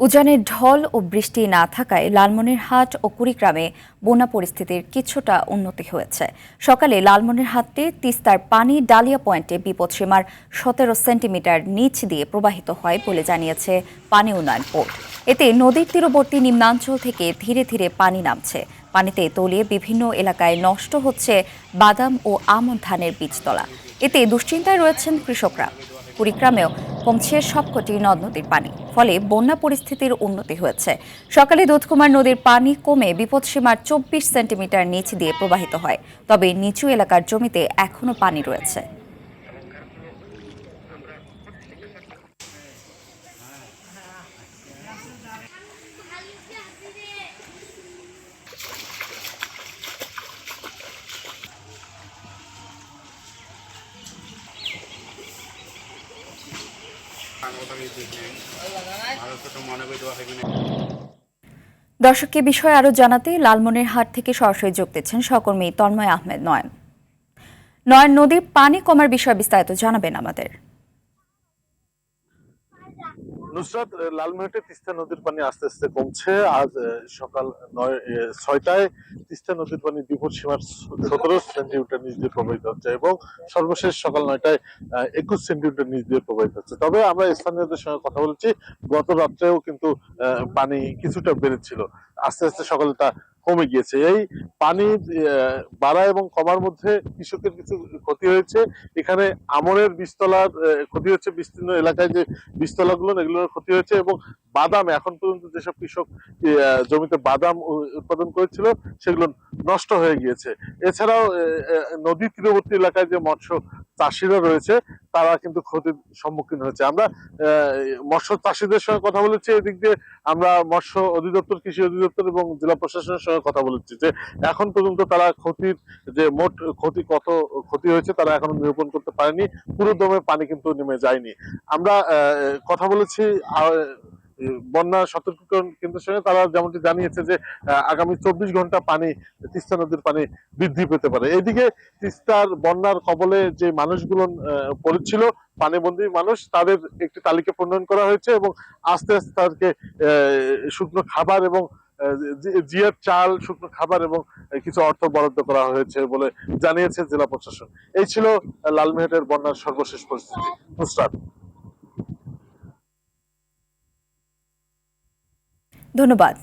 উজানের ঢল ও বৃষ্টি না থাকায় লালমনিরহাট ও কুড়িগ্রামে বন্যা পরিস্থিতির কিছুটা উন্নতি হয়েছে। সকালে লালমনিরহাটে তিস্তার পানি ডালিয়া পয়েন্টে বিপদসীমার 17 সেন্টিমিটার নিচ দিয়ে প্রবাহিত হয় বলে জানিয়েছে পানি উন্নয়ন বোর্ড। এতে নদীর তীরবর্তী নিম্নাঞ্চল থেকে ধীরে ধীরে পানি নামছে। পানিতে তলিয়ে বিভিন্ন এলাকায় নষ্ট হচ্ছে বাদাম ও আমন ধানের বীজতলা। এতে দুশ্চিন্তায় রয়েছেন কৃষকরা। কুড়িগ্রামেও কমছে সবকটি নদ নদীর পানি, ফলে বন্যা পরিস্থিতির উন্নতি হয়েছে। সকালে দুধকুমার নদীর পানি কমে বিপদসীমার 24 সেন্টিমিটার নিচ দিয়ে প্রবাহিত হয়, তবে নিচু এলাকার জমিতে এখনো পানি রয়েছে। দর্শককে বিষয়ে আরো জানাতে লালমনিরহাট থেকে সরাসরি যোগ দিচ্ছেন সহকর্মী তন্ময় আহমেদ নয়ন। নদীর পানি কমার বিষয়ে বিস্তারিত জানাবেন আমাদের। নুসরাত, লালমনিরহাটে তিস্তা নদীর পানি আস্তে আস্তে কমছে। আজ সকাল 6টায় তিস্তা নদীর পানি বিপদসীমার 17 সেন্টিমিটার নিচ দিয়ে প্রবাহিত হচ্ছে এবং সর্বশেষ সকাল 9টায় 21 সেন্টিমিটার নিচ দিয়ে প্রবাহিত হচ্ছে। তবে আমরা স্থানীয়দের সঙ্গে কথা বলেছি, গত রাত্রেও কিন্তু পানি কিছুটা বেড়েছিল, আস্তে আস্তে সকালে তা কমে গিয়েছে। এই পানি বাড়া এবং কমার মধ্যে কৃষকের কিছু ক্ষতি হয়েছে। এখানে আমনের বীজতলার ক্ষতি হচ্ছে, বিস্তীর্ণ এলাকায় যে বীজতলাগুলো এগুলোর ক্ষতি হয়েছে এবং বাদাম, এখন পর্যন্ত যেসব কৃষক জমিতে বাদাম উৎপাদন করেছিল সেগুলো নষ্ট হয়ে গিয়েছে। এছাড়াও নদী তীরবর্তী এলাকায় যে মৎস্য চাষিরা রয়েছে তারা কিন্তু ক্ষতির সম্মুখীন হয়েছে। আমরা মৎস্য চাষিদের সঙ্গে কথা বলেছি, এদিক দিয়ে আমরা মৎস্য অধিদপ্তর, কৃষি অধিদপ্তর এবং জেলা প্রশাসনের সঙ্গে কথা বলেছি যে এখন পর্যন্ত তারা ক্ষতির যে মোট ক্ষতি কত ক্ষতি হয়েছে তারা এখনো নিরূপণ করতে পারেনি। পুরো দমে পানি কিন্তু নেমে যায়নি। আমরা কথা বলেছি বন্যা সতর্কীকরণ কেন্দ্রের সঙ্গে, তারা যেমনটি জানিয়েছে যে আগামী 24 ঘন্টা পানি তিস্তা নদীর পানি বৃদ্ধি পেতে পারে। এদিকে তিস্তার বন্যার কবলে যে মানুষগুলো পড়েছিল, পানিবন্দী মানুষ, তাদের একটি তালিকা প্রণয়ন করা হয়েছে এবং আস্তে আস্তে তাদেরকে শুকনো খাবার এবং জিয়ার চাল, শুকনো খাবার এবং কিছু অর্থ বরাদ্দ করা হয়েছে বলে জানিয়েছে জেলা প্রশাসন। এই ছিল লালমনিরহাটের বন্যার সর্বশেষ পরিস্থিতি। নুসরাত। ধন্যবাদ।